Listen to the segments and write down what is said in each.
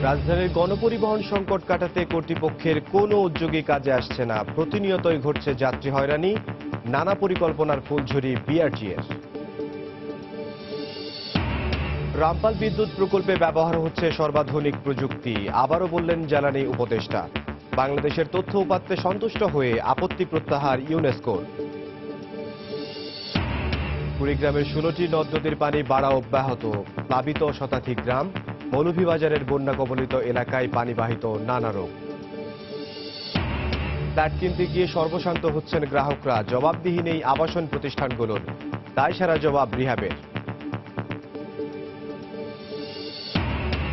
রাজধানীর গণপরিবহন সংকট কাটাতে কর্তৃপক্ষের কোনো উদ্যোগী কাজে আসছে না। প্রতিনিয়তই ঘটছে যাত্রী হয়রানি, নানা পরিকল্পনার ফুলঝুরি বিআরটিএর। রামপাল বিদ্যুৎ প্রকল্পে ব্যবহার হচ্ছে সর্বাধুনিক প্রযুক্তি, আবারও বললেন জ্বালানি উপদেষ্টা। বাংলাদেশের তথ্য উপাত্তে সন্তুষ্ট হয়ে আপত্তি প্রত্যাহার ইউনেস্কোর। কুড়িগ্রামের 16টি নদ নদীর পানি বাড়া অব্যাহত, প্লাবিত শতাধিক গ্রাম। মৌলভীবাজারের বন্যা কবলিত এলাকায় পানিবাহিত নানা রোগ। ফ্ল্যাট কিনতে গিয়ে সর্বশান্ত হচ্ছেন গ্রাহকরা, জবাবদিহি নেই আবাসন প্রতিষ্ঠানগুলোর, তাই সারা জবাব রিহাবের।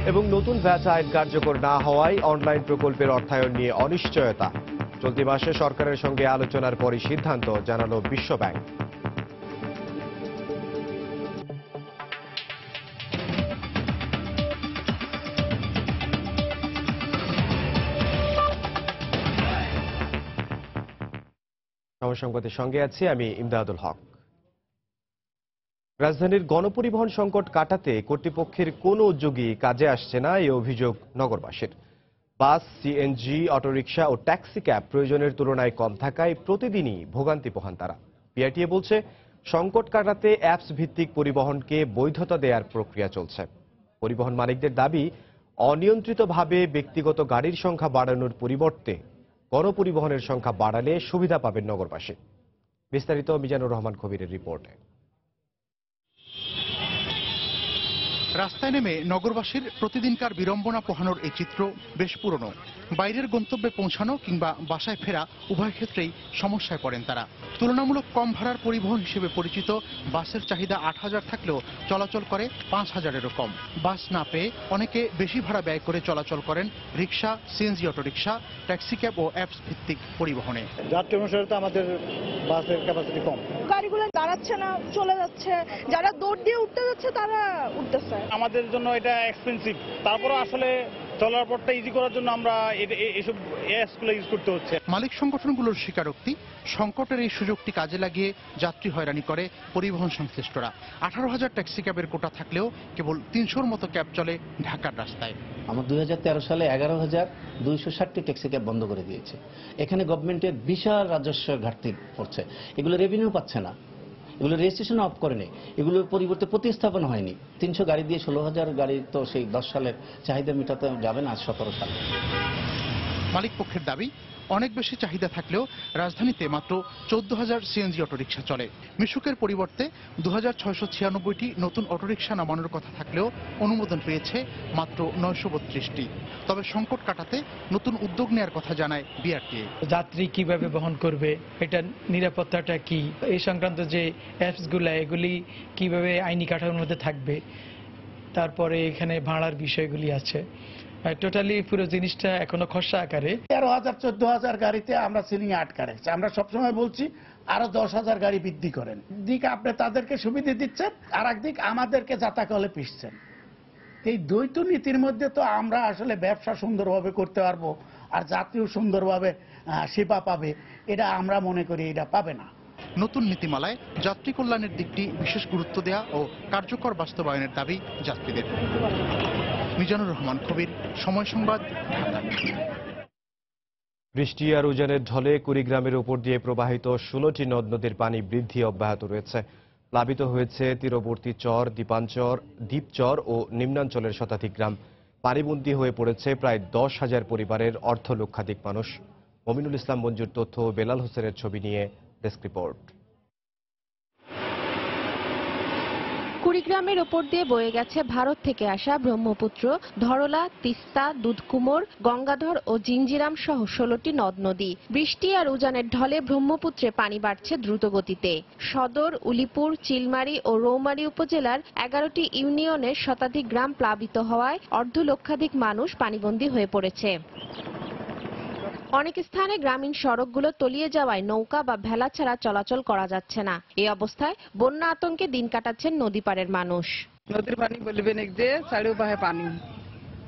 এবং নতুন ভ্যাট আইন কার্যকর না হওয়ায় অনলাইন প্রকল্পের অর্থায়ন নিয়ে অনিশ্চয়তা। চলতি মাসে সরকারের সঙ্গে আলোচনার পরই সিদ্ধান্ত, জানালো বিশ্বব্যাংক। সংবাদের সঙ্গে আছি আমি ইমদাদুল হক। রাজধানীর গণপরিবহন সংকট কাটাতে কর্তৃপক্ষের কোনো উদ্যোগী কাজে আসছে না, এই অভিযোগ নগরবাসীর। বাস, সিএনজি, অটোরিকশা ও ট্যাক্সি ক্যাব প্রয়োজনের তুলনায় কম থাকায় প্রতিদিনই ভোগান্তি পোহান তারা। বিআরটিএ বলছে, সংকট কাটাতে অ্যাপস ভিত্তিক পরিবহনকে বৈধতা দেওয়ার প্রক্রিয়া চলছে। পরিবহন মালিকদের দাবি, অনিয়ন্ত্রিতভাবে ব্যক্তিগত গাড়ির সংখ্যা বাড়ানোর পরিবর্তে গণপরিবহনের সংখ্যা বাড়ালে সুবিধা পাবেন নগরবাসী। বিস্তারিত মিজানুর রহমান কবিরের রিপোর্টে। রাস্তায় নেমে নগরবাসীর প্রতিদিনকার বিড়ম্বনা পোহানোর এই চিত্র বেশ পুরনো। বাইরের গন্তব্যে পৌঁছানো কিংবা বাসায় ফেরা উভয় ক্ষেত্রেই সমস্যায় পড়েন তারা। তুলনামূলক কম ভাড়ার পরিবহন হিসেবে পরিচিত বাসের চাহিদা 8,000 থাকলেও চলাচল করে 5,000-এরও কম। বাস না পেয়ে অনেকে বেশি ভাড়া ব্যয় করে চলাচল করেন রিক্সা, সিএনজি, অটোরিকশা, ট্যাক্সি ক্যাব ও অ্যাপস ভিত্তিক পরিবহনে। যাত্রী অনুসারে তো আমাদের বাসের ক্যাপাসিটি কম, গাড়িগুলো দাঁড়াচ্ছে না, চলে যাচ্ছে। যারা দৌড় দিয়ে উঠতে যাচ্ছে তারা উঠতেছে। আমাদের জন্য এটা এক্সপেন্সিভ, তারপরে আসলে চলার পথটা ইজি করার জন্য আমরা এইসব অ্যাপসগুলো ইউজ করতে হচ্ছে। মালিক সংগঠনগুলোর স্বীকারোক্তি, সংকটের এই সুযোগটি কাজে লাগিয়ে যাত্রী হয়রানি করে পরিবহন সংশ্লিষ্টরা। 18,000 ট্যাক্সি ক্যাবের কোটা থাকলেও কেবল 300-র মতো ক্যাব চলে ঢাকার রাস্তায়। আমরা 2013 সালে 11,260টি ট্যাক্সি ক্যাব বন্ধ করে দিয়েছে। এখানে গভর্নমেন্টের বিশাল রাজস্ব ঘাটতি পড়ছে, এগুলো রেভিনিউ পাচ্ছে না, এগুলো রেজিস্ট্রেশন অফ করেনি, এগুলোর পরিবর্তে প্রতিস্থাপন হয়নি। 300 গাড়ি দিয়ে 16,000 গাড়ি তো সেই 10 সালের চাহিদা মেটাতে যাবে না 17 সালে। মালিক পক্ষের দাবি, অনেক বেশি চাহিদা থাকলেও রাজধানীতে মাত্র 14,000 সিএনজি অটোরিকশা চলে। মিশুকের পরিবর্তে 2,696টি নতুন অটোরিকশা নামানোর কথা থাকলেও অনুমোদন পেয়েছে মাত্র 932টি। তবে সংকট কাটাতে নতুন উদ্যোগ নেওয়ার কথা জানায় বিআরটিএ। যাত্রী কিভাবে বহন করবে, এটা নিরাপত্তাটা কি, এই সংক্রান্ত যে অ্যাপসগুলো এগুলি কিভাবে আইনি কাঠামোর মধ্যে থাকবে, তারপরে এখানে ভাড়ার বিষয়গুলি আছে। টোটালি পুরো জিনিসটা এখনো খসড়া আকারে। 13,000-14,000 গাড়িতে আমরা সিলিং আটকা রেখেছি। আমরা সবসময় বলছি আরো 10,000 গাড়ি বৃদ্ধি করেন। দিক আপনি তাদেরকে সুবিধা দিচ্ছেন, আর একদিক আমাদেরকে যাতাকলে পিসছেন। এই দ্বৈত নীতির মধ্যে তো আমরা আসলে ব্যবসা সুন্দরভাবে করতে পারবো, আর যাত্রীও সুন্দরভাবে সেবা পাবে, এটা আমরা মনে করি এটা পাবে না। নতুন নীতিমালায় যাত্রী কল্যাণের দিকটি বিশেষ গুরুত্ব দেওয়া ও কার্যকর বাস্তবায়নের দাবি যাত্রীদের। মিজানুর রহমান কবির, সময় সংবাদ, ঢাকা। বৃষ্টি আর উজানের ঢলে কুড়িগ্রামের উপর দিয়ে প্রবাহিত 16টি নদ নদীর পানি বৃদ্ধি অব্যাহত রয়েছে। প্লাবিত হয়েছে তীরবর্তী চর, দ্বীপচর ও নিম্নাঞ্চলের শতাধিক গ্রাম। পানিবন্দী হয়ে পড়েছে প্রায় 10,000 পরিবারের অর্ধলক্ষাধিক মানুষ। মমিনুল ইসলাম মঞ্জুর তথ্য, বেলাল হোসেনের ছবি নিয়ে ডেস্ক রিপোর্ট। কুড়িগ্রামের ওপর দিয়ে বয়ে গেছে ভারত থেকে আসা ব্রহ্মপুত্র, ধরলা, তিস্তা, দুধকুমোর, গঙ্গাধর ও জিঞ্জিরাম সহ 16টি নদ নদী। বৃষ্টি আর উজানের ঢলে ব্রহ্মপুত্রে পানি বাড়ছে দ্রুত গতিতে। সদর, উলিপুর, চিলমারী ও রৌমারী উপজেলার 11টি ইউনিয়নের শতাধিক গ্রাম প্লাবিত হওয়ায় অর্ধলক্ষাধিক মানুষ পানিবন্দী হয়ে পড়েছে। অনেক স্থানে গ্রামীণ সড়কগুলো তলিয়ে যাওয়ায় নৌকা বা ভেলা ছাড়া চলাচল করা যাচ্ছে না। এই অবস্থায় বন্যা আতঙ্কে দিন কাটাচ্ছেন নদী পাড়ের মানুষ। নদীর পানি বলবেন যে চারিপাশে পানি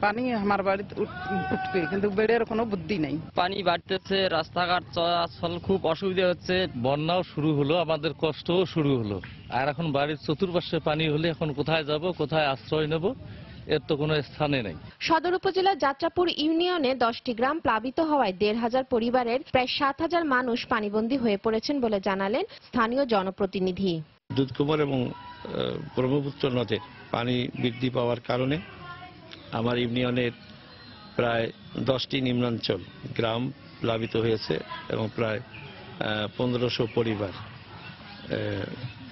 পানি আমার বাড়িতে উঠবে, কিন্তু বেড়ের কোনো বুদ্ধি নেই। পানি বাড়তেছে, রাস্তাঘাট চলাচল খুব অসুবিধা হচ্ছে। বন্যাও শুরু হলো, আমাদের কষ্টও শুরু হলো। আর এখন বাড়ির চতুর্পাশে পানি হলে এখন কোথায় যাব, কোথায় আশ্রয় নেব, এর তো কোনো স্থানে নেই। সদর উপজেলার যাত্রাপুর ইউনিয়নে 10টি গ্রাম প্লাবিত হওয়ায় 1,500 পরিবারের প্রায় 7,000 মানুষ পানিবন্দী হয়ে পড়েছেন বলে জানালেন স্থানীয় জনপ্রতিনিধি। দুধকুমার এবং ব্রহ্মপুত্র নদে পানি বৃদ্ধি পাওয়ার কারণে আমার ইউনিয়নের প্রায় 10টি নিম্নাঞ্চল গ্রাম প্লাবিত হয়েছে এবং প্রায় 1500 পরিবার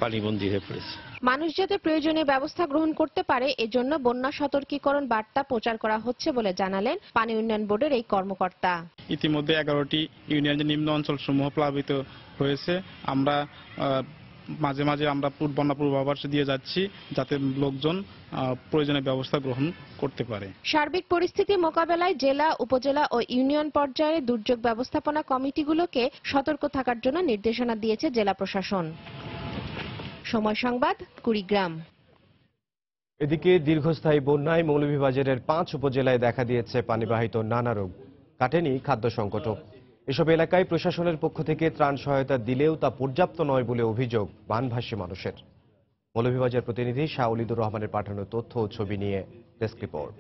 পানিবন্দী হয়ে পড়েছে। মানুষ যাতে প্রয়োজনীয় ব্যবস্থা গ্রহণ করতে পারে এজন্য বন্যা সতর্কীকরণ বার্তা প্রচার করা হচ্ছে বলে জানালেন পানি উন্নয়ন বোর্ডের এই কর্মকর্তা। ইতিমধ্যে 11টি ইউনিয়নের নিম্ন অঞ্চল সমূহ প্লাবিত হয়েছে। আমরা মাঝে মাঝে আমরা বন্যা পূর্বাভাস দিয়ে যাচ্ছি যাতে লোকজন প্রয়োজনীয় ব্যবস্থা গ্রহণ করতে পারে। সার্বিক পরিস্থিতি মোকাবেলায় জেলা, উপজেলা ও ইউনিয়ন পর্যায়ে দুর্যোগ ব্যবস্থাপনা কমিটিগুলোকে সতর্ক থাকার জন্য নির্দেশনা দিয়েছে জেলা প্রশাসন। সময় সংবাদ, কুড়িগ্রাম। এদিকে দীর্ঘস্থায়ী বন্যায় মৌলভীবাজারের 5 উপজেলায় দেখা দিয়েছে পানিবাহিত নানা রোগ, কাটেনি খাদ্য সংকটও। এসব এলাকায় প্রশাসনের পক্ষ থেকে ত্রাণ সহায়তা দিলেও তা পর্যাপ্ত নয় বলে অভিযোগ বানভাসী মানুষের। মৌলভীবাজার প্রতিনিধি শাওলিদুর রহমানের পাঠানো তথ্য ও ছবি নিয়ে ডেস্ক রিপোর্ট।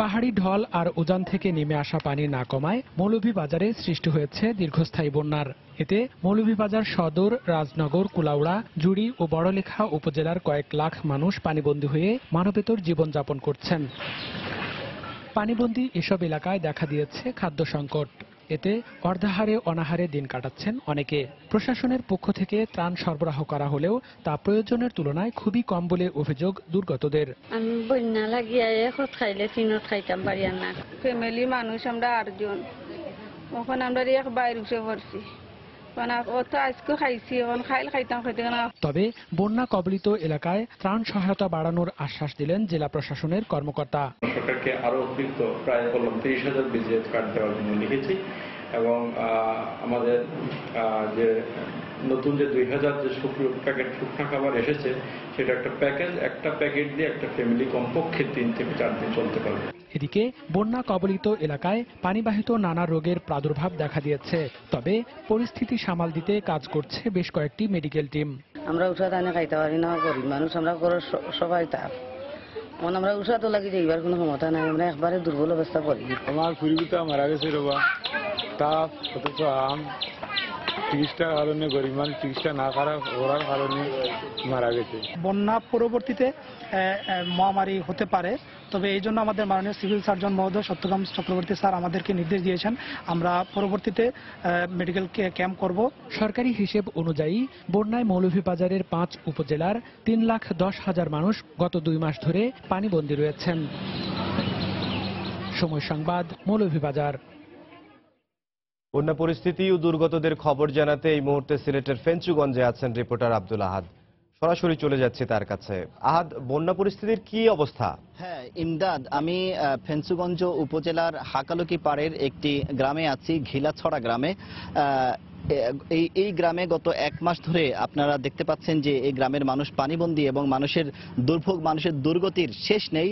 পাহাড়ি ঢল আর উজান থেকে নেমে আসা পানি না কমায় মৌলভীবাজারে সৃষ্টি হয়েছে দীর্ঘস্থায়ী বন্যার। এতে মৌলভীবাজার সদর, রাজনগর, কুলাউড়া, জুড়ি ও বড়লেখা উপজেলার কয়েক লাখ মানুষ পানিবন্দী হয়ে মানবেতর জীবনযাপন করছেন। পানিবন্দী এসব এলাকায় দেখা দিয়েছে খাদ্য সংকট। এতে অর্ধাহারে অনাহারে দিন কাটাচ্ছেন অনেকে। প্রশাসনের পক্ষ থেকে ত্রাণ সরবরাহ করা হলেও তা প্রয়োজনের তুলনায় খুবই কম বলে অভিযোগ দুর্গতদের। আমি বন্যা লাগিয়ে এখন খাইলে তিনও খাইতাম পারি না। ফ্যামিলি মানুষ আমরা 8 জন, ওখানে আমরা এক বাইরে উঠে পড়ছি। তবে বন্যা কবলিত এলাকায় ত্রাণ সহায়তা বাড়ানোর আশ্বাস দিলেন জেলা প্রশাসনের কর্মকর্তা। সরকারকে আরো অতিরিক্ত প্রায় 30,000 বিজিএস কার্ড দেওয়ার জন্য লিখেছি এবং আমাদের যে নতুন যে 2000 যে প্যাকেট শুকনো খাবার এসেছে সেটা একটা প্যাকেট দিয়ে একটা ফ্যামিলি কমপক্ষে 3 থেকে 4 দিন চলতে পারবে। এদিকে বন্যা কবলিত এলাকায় পানিবাহিত নানা রোগের প্রাদুর্ভাব দেখা দিয়েছে। তবে পরিস্থিতি সামাল দিতে কাজ করছে বেশ কয়েকটি মেডিকেল টিম। আমরা উষা দানে খাইতে পারি না, গরিব মানুষ আমরা সবাই তাপ আমরা উষা তো লাগি যাইবার কোনো ক্ষমতা নাই, আমরা একবারে দুর্বল অবস্থা পড়ি। আমার ফুরিবিতা মারা গেছে রবা তাপ, অথচ আম চিকিৎসার কারণে গরিব মানুষ চিকিৎসা না করার কারণে মারা গেছে। বন্যা পরবর্তীতে মহামারী হতে পারে, তবে এই জন্য আমাদের মাননীয় সিভিল সার্জন মহোদয় সত্যকাম চক্রবর্তী স্যার আমাদেরকে নির্দেশ দিয়েছেন আমরা পরবর্তীতে মেডিকেল ক্যাম্প করব। সরকারি হিসেব অনুযায়ী বন্যায় মৌলভীবাজারের 5 উপজেলার 3,10,000 মানুষ গত 2 মাস ধরে পানিবন্দী রয়েছেন। সময় সংবাদ, মৌলভীবাজার। বন্যা পরিস্থিতি ও দুর্গতদের খবর জানাতে এই মুহূর্তে সিলেটের ফেঞ্চুগঞ্জে আছেন রিপোর্টার আব্দুল আহাদ। সরাসরি চলে যাচ্ছে তার কাছে। আহাদ, বন্যা পরিস্থিতির কি অবস্থা? হ্যাঁ ইমদাদ, আমি ফেঞ্চুগঞ্জ উপজেলার হাকালুকি পাড়ের একটি গ্রামে আছি, ঘিলাছড়া গ্রামে। এই গ্রামে গত 1 মাস ধরে আপনারা দেখতে পাচ্ছেন যে এই গ্রামের মানুষ পানিবন্দী এবং মানুষের দুর্ভোগ, মানুষের দুর্গতির শেষ নেই।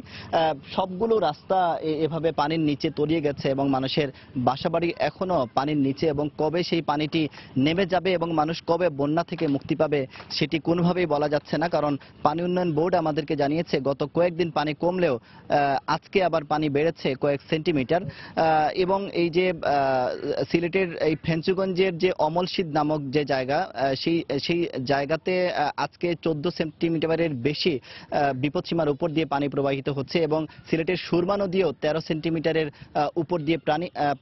সবগুলো রাস্তা এভাবে পানির নিচে তলিয়ে গেছে এবং মানুষের বাসাবাড়ি এখনো পানির নিচে, এবং কবে সেই পানিটি নেমে যাবে এবং মানুষ কবে বন্যা থেকে মুক্তি পাবে সেটি কোনোভাবেই বলা যাচ্ছে না। কারণ পানি উন্নয়ন বোর্ড আমাদেরকে জানিয়েছে গত কয়েকদিন পানি কমলেও আজকে আবার পানি বেড়েছে কয়েক সেন্টিমিটার। এবং এই যে সিলেটের এই ফেঞ্চুগঞ্জের যে অমলশীদ নামক যে জায়গা, সেই জায়গাতে আজকে 14 সেন্টিমিটারের বেশি বিপদসীমার উপর দিয়ে পানি প্রবাহিত হচ্ছে এবং সিলেটের সুরমা নদীও 13 সেন্টিমিটারের উপর দিয়ে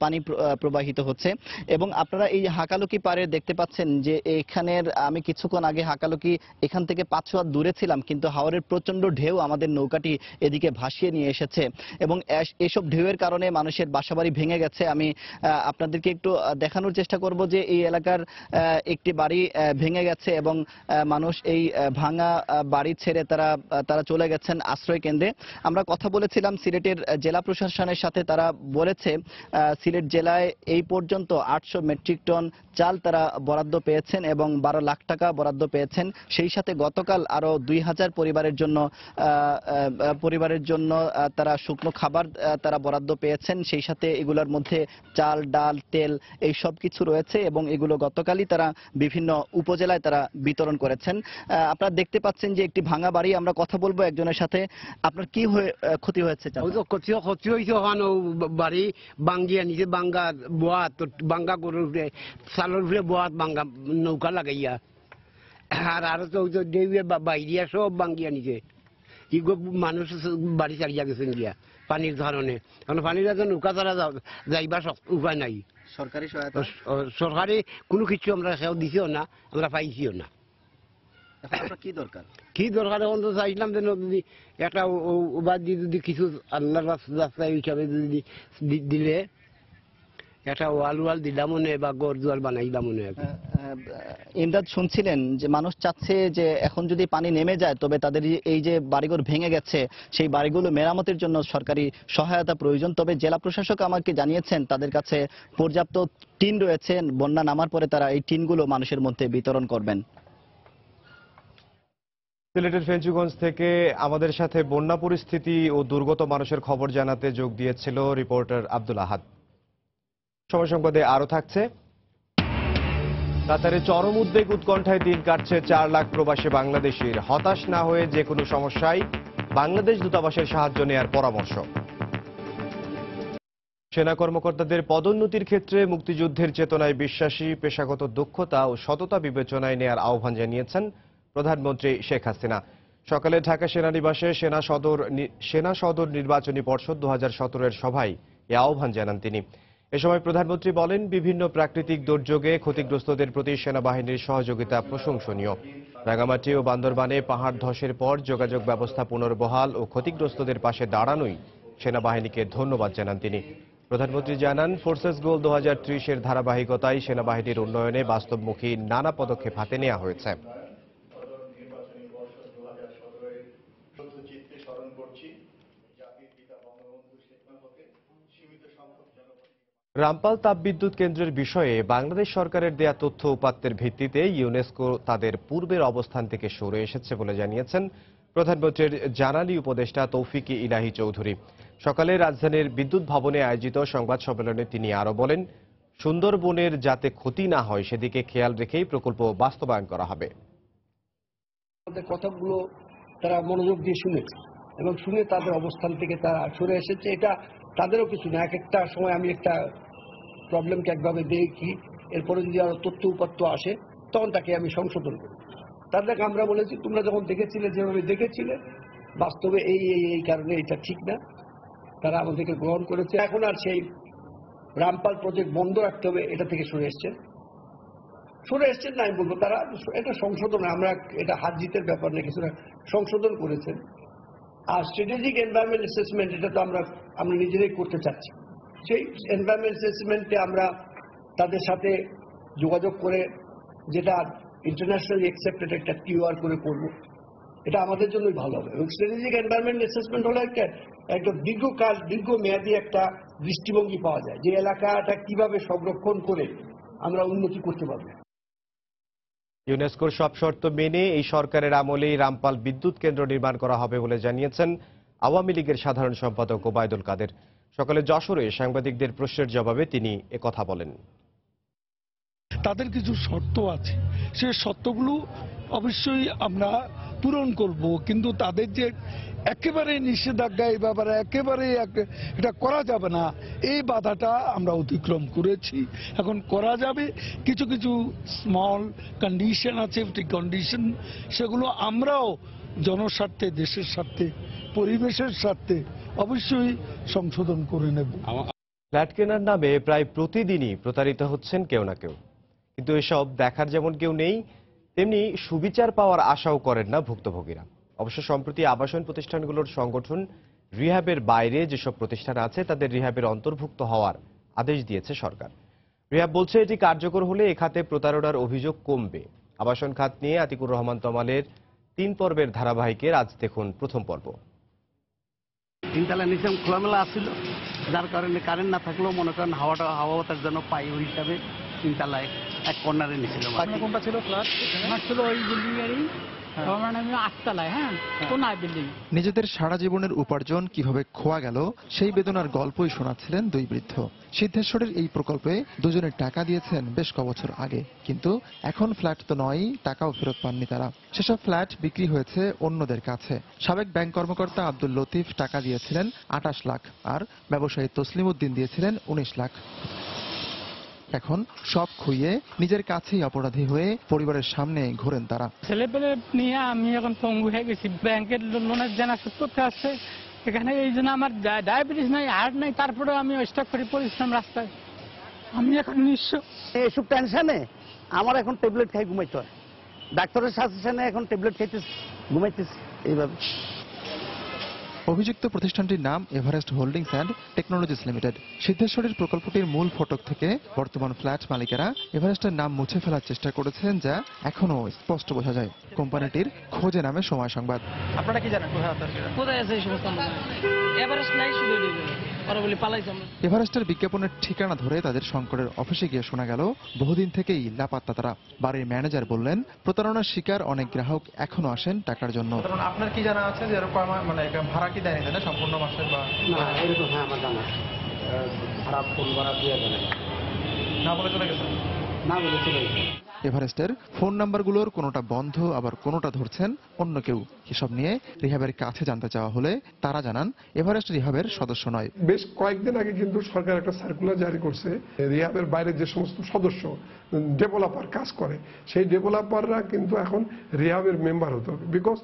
পানি প্রবাহিত হচ্ছে। এবং আপনারা এই হাকালুকি পাড়ে দেখতে পাচ্ছেন যে এখানের, আমি কিছুক্ষণ আগে হাকালুকি এখান থেকে 500 হাত দূরে ছিলাম, কিন্তু হাওরের প্রচন্ড ঢেউ আমাদের নৌকাটি এদিকে ভাসিয়ে নিয়ে এসেছে এবং এসব ঢেউয়ের কারণে মানুষের বাসাবাড়ি ভেঙে গেছে। আমি আপনাদেরকে একটু দেখানোর চেষ্টা করব যে এই এলাকার একটি বাড়ি ভেঙে গেছে এবং মানুষ এই ভাঙা বাড়ি ছেড়ে তারা চলে গেছেন আশ্রয় কেন্দ্রে। আমরা কথা বলেছিলাম সিলেটের জেলা প্রশাসনের সাথে, তারা বলেছে সিলেট জেলায় এই পর্যন্ত 800 মেট্রিক টন চাল তারা বরাদ্দ পেয়েছেন এবং 12 লাখ টাকা বরাদ্দ পেয়েছেন। সেই সাথে গতকাল আরো 2000 পরিবারের জন্য তারা শুকনো খাবার তারা বরাদ্দ পেয়েছেন। সেই সাথে এগুলোর মধ্যে চাল, ডাল, তেল এই সব কিছু রয়েছে এবং এগুলো সেগুলো গতকালই তারা বিভিন্ন উপজেলায় তারা বিতরণ করেছেন। আপনারা দেখতে পাচ্ছেন যে একটি ভাঙা বাড়ি, আমরা কথা বলবো একজনের সাথে। আপনার কি ক্ষতি হয়েছে? ক্ষতি হয়েছে ওখানে বাড়ি বাঙ্গিয়া নিচে বাঙ্গা বোয়াত বাঙ্গা গরুর চালের উপরে বোয়াত বাঙ্গা নৌকা লাগাইয়া আর আরো তো বাইরিয়া সব বাঙ্গিয়া নিচে মানুষ বাড়ি চালিয়া গেছেন গিয়া পানির ধরনে, কারণ পানির কাছে নৌকা তারা যাইবার উপায় নাই। সরকারি সহায়তা সরকারি কোনো কিছু আমরা সেও দিছিও না, আমরা পাইছিও না। কি দরকার এখন তো চাইছিলাম যে যদি একটা বাদ দিয়ে যদি কিছু আল্লাহর রাস্তায় হিসাবে যদি দিলে একটা ওয়াল দিলাম মনে বা ঘর দুয়ার বানাইলাম মনে। ইমদাদ, শুনছিলেন যে মানুষ চাচ্ছে যে এখন যদি পানি নেমে যায় তবে তাদের এই যে বাড়িঘর ভেঙে গেছে সেই বাড়িগুলো মেরামতের জন্য সরকারি সহায়তা প্রয়োজন। তবে জেলা প্রশাসক আমাকে জানিয়েছেন তাদের কাছে পর্যাপ্ত টিন রয়েছে, বন্যা নামার পরে তারা এই টিনগুলো মানুষের মধ্যে বিতরণ করবেন। সিলেটের ফেঞ্চুগঞ্জ থেকে আমাদের সাথে বন্যা পরিস্থিতি ও দুর্গত মানুষের খবর জানাতে যোগ দিয়েছিল রিপোর্টার আব্দুল আহাদ। সময় সংবাদে আরো থাকছে, কাতারে চরম উদ্বেগ উৎকণ্ঠায় দিন কাটছে 4 লাখ প্রবাসী বাংলাদেশির। হতাশ না হয়ে যে কোনো সমস্যায় বাংলাদেশ দূতাবাসের সাহায্য নেয়ার পরামর্শ। সেনা কর্মকর্তাদের পদোন্নতির ক্ষেত্রে মুক্তিযুদ্ধের চেতনায় বিশ্বাসী, পেশাগত দক্ষতা ও সততা বিবেচনায় নেয়ার আহ্বান জানিয়েছেন প্রধানমন্ত্রী শেখ হাসিনা। সকালে ঢাকা সেনানিবাসে সেনা সদর নির্বাচনী পর্ষদ 2017 সভায় এ আহ্বান জানান তিনি। এ সময় প্রধানমন্ত্রী বলেন, বিভিন্ন প্রাকৃতিক দুর্যোগে ক্ষতিগ্রস্তদের প্রতি সেনাবাহিনীর সহযোগিতা প্রশংসনীয়। রাঙামাটি ও বান্দরবানে পাহাড় ধসের পর যোগাযোগ ব্যবস্থা পুনর্বহাল ও ক্ষতিগ্রস্তদের পাশে দাঁড়ানোই সেনাবাহিনীকে ধন্যবাদ জানান তিনি। প্রধানমন্ত্রী জানান, ফোর্সেস গোল 2030-এর ধারাবাহিকতায় সেনাবাহিনীর উন্নয়নে বাস্তবমুখী নানা পদক্ষেপ হাতে নেওয়া হয়েছে। রামপাল তাপবিদ্যুৎ কেন্দ্রের বিষয়ে বাংলাদেশ সরকারের দেয়া তথ্য উপাত্তের ভিত্তিতে ইউনেস্কো তাদের পূর্বের অবস্থান থেকে সরে এসেছে বলে জানিয়েছেন প্রধানমন্ত্রীর জানালি উপদেষ্টা তৌফিকি ইলাহি চৌধুরী। সকালে রাজধানীর বিদ্যুৎ ভবনে আয়োজিত সংবাদ সম্মেলনে তিনি আরো বলেন, সুন্দরবনের যাতে ক্ষতি না হয় সেদিকে খেয়াল রেখেই প্রকল্প বাস্তবায়ন করা হবে। কথাগুলো তারা মনোযোগ দিয়ে শুনেছে এবং শুনে তাদের অবস্থান থেকে তারা সরে এসেছে। এটা তাদেরও কিছু না, এক একটা সময় আমি একটা প্রবলেমকে একভাবে দেখি, এরপরে যদি আরো তথ্য উপাত্ত আসে তখন তাকে আমি সংশোধন করি। তাদেরকে আমরা বলেছি, তোমরা যখন দেখেছিলে যেভাবে দেখেছিলে বাস্তবে এই কারণে এটা ঠিক না। তারা আমাদেরকে গ্রহণ করেছে। এখন আর সেই রামপাল প্রজেক্ট বন্ধ রাখতে হবে এটা থেকে সরে এসছেন না আমি বলবো। তারা এটা সংশোধন, আমরা এটা হাত জিতের ব্যাপার না, কিছুটা সংশোধন করেছেন। আর স্ট্র্যাটেজিক এনভায়রনমেন্ট অ্যাসেসমেন্ট এটা তো আমরা নিজেরাই করতে চাচ্ছি। সেই এনভায়রনমেন্ট অ্যাসেসমেন্টে আমরা তাদের সাথে যোগাযোগ করে যেটা ইন্টারন্যাশনালি অ্যাকসেপ্টেড একটা কিউআর করে করবো, এটা আমাদের জন্যই ভালো হবে। এবং স্ট্র্যাটেজিক এনভায়রনমেন্ট অ্যাসেসমেন্ট হলো একটা দীর্ঘকাল দীর্ঘমেয়াদী একটা দৃষ্টিভঙ্গি পাওয়া যায় যে এলাকাটা কিভাবে সংরক্ষণ করে আমরা উন্নতি করতে পারবো। ইউনেস্কোর সব শর্ত মেনে এই সরকারের আমলেই রামপাল বিদ্যুৎ কেন্দ্র নির্মাণ করা হবে বলে জানিয়েছেন আওয়ামী লীগের সাধারণ সম্পাদক ওবায়দুল কাদের। সকালে যশোরে সাংবাদিকদের প্রশ্নের জবাবে তিনি একথা বলেন। তাদের কিছু শর্ত আছে, সেই শর্তগুলো অবশ্যই আমরা পূরণ করব, কিন্তু তাদের যে একেবারে নিষেধাজ্ঞা এই ব্যাপারে একেবারে এটা করা যাবে না এই বাধাটা আমরা অতিক্রম করেছি। এখন করা যাবে, কিছু কিছু স্মল কন্ডিশন আছে, কন্ডিশন সেগুলো আমরাও জনস্বার্থে, দেশের স্বার্থে, পরিবেশের স্বার্থে অবশ্যই সংশোধন করে নেব। ফ্ল্যাট কেনার নামে প্রায় প্রতিদিনই প্রতারিত হচ্ছেন কেউ না কেউ, কিন্তু এসব দেখার যেমন কেউ নেই তেমনি সুবিচার পাওয়ার আশাও করেন না ভুক্তভোগীরা। অবশ্য সম্প্রতি আবাসন প্রতিষ্ঠানগুলোর সংগঠন রিহ্যাবের বাইরে যেসব প্রতিষ্ঠান আছে তাদের রিহ্যাবের অন্তর্ভুক্ত হওয়ার আদেশ দিয়েছে সরকার। রিহ্যাব বলছে এটি কার্যকর হলে এ খাতে প্রতারণার অভিযোগ কমবে। আবাসন খাত নিয়ে আতিকুর রহমান তমালের 3 পর্বের ধারাবাহিকের আজ দেখুন প্রথম পর্ব। তিনতলা নিচে খোলামেলা আসছিল, যার কারণে কারেন্ট না থাকলেও মনে করেন হাওয়া বাতাস যেন পাই, ওই হিসাবে তিনতলায় এক কর্নারে নিয়েছিল। কোনটা ছিল ফ্ল্যাট? আমার ছিল ওই বিল্ডিং এরই মানে আমি 8 তলায়, হ্যাঁ, কোন বিল্ডিং। নিজেদের সারা জীবনের উপার্জন কিভাবে খোয়া গেল সেই বেদনার গল্পই শোনাচ্ছিলেন দুই বৃদ্ধ। সিদ্ধেশ্বরের এই প্রকল্পে দুজনে টাকা দিয়েছেন বেশ কবছর আগে, কিন্তু এখন ফ্ল্যাট তো নয়, টাকাও ফেরত পাননি তারা। সেসব ফ্ল্যাট বিক্রি হয়েছে অন্যদের কাছে। সাবেক ব্যাংক কর্মকর্তা আব্দুল লতিফ টাকা দিয়েছিলেন 28 লাখ, আর ব্যবসায়ী তসলিম উদ্দিন দিয়েছিলেন 19 লাখ। এখন সব খুইয়ে নিজের কাছেই অপরাধী হয়ে পরিবারের সামনে ঘোরেন তারা। ছেলেপেলে নিয়ে আমি এখন পঙ্গু হয়ে গেছি। ব্যাংকের লোনের জানা সুদ করতে আসছে এখানে, এই জন্য আমার ডায়াবেটিস নাই, হার্ট নাই, তারপরে আমি স্টক করে পরিশ্রম রাস্তায়। আমি এখন নিঃস্ব। এসব টেনশনে আমার এখন ট্যাবলেট খাই ঘুমাইতে হয়। ডাক্তারের সাজেশনে এখন ট্যাবলেট খাইতেছি, ঘুমাইতেছি এইভাবে। অভিযুক্ত প্রতিষ্ঠানটির নাম Everest holdings and technologies limited. সিদ্ধেশ্বরের প্রকল্পটির মূল ফটক থেকে বর্তমান ফ্ল্যাট মালিকেরা এভারেস্টের নাম মুছে ফেলার চেষ্টা করেছেন, যা এখনো স্পষ্ট বোঝা যায়। কোম্পানিটির খোঁজে নামে সময় সংবাদ। আপনারা কি জানেন কোথায় আছে এই সমস্ত? এভারেস্ট নাই, শুধু এভারেস্টের বিজ্ঞাপনের ঠিকানা ধরে তাদের শঙ্করের অফিসে গিয়ে শোনা গেল বহুদিন থেকেই লাপাত্তা তারা। বাড়ির ম্যানেজার বললেন, প্রতারণার শিকার অনেক গ্রাহক এখনো আসেন টাকার জন্য। আপনার কি জানা আছে যে এরকম মানে ভাড়া কি দেয়নি না সম্পূর্ণ মাসের? বা না এরকম, হ্যাঁ আমার জানা ভাড়া ফোন ভাড়া দিয়ে জানা না বলে চলে গেছে, না বলে চলে গেছে। এভারেস্টের ফোন নাম্বারগুলোর কোনোটা বন্ধ, আবার কোনোটা ধরছেন অন্য কেউ। এসব নিয়ে রিহাবের কাছে জানতে চাওয়া হলে তারা জানান এভারেস্ট রিহাবের সদস্য নয়। বেশ কয়েকদিন আগে কিন্তু সরকার একটা সার্কুলার জারি করছে, রিহাবের বাইরে যে সমস্ত সদস্য ডেভেলপার কাজ করে সেই ডেভেলপাররা কিন্তু এখন রিহাবের মেম্বার হতে হবে। বিকজ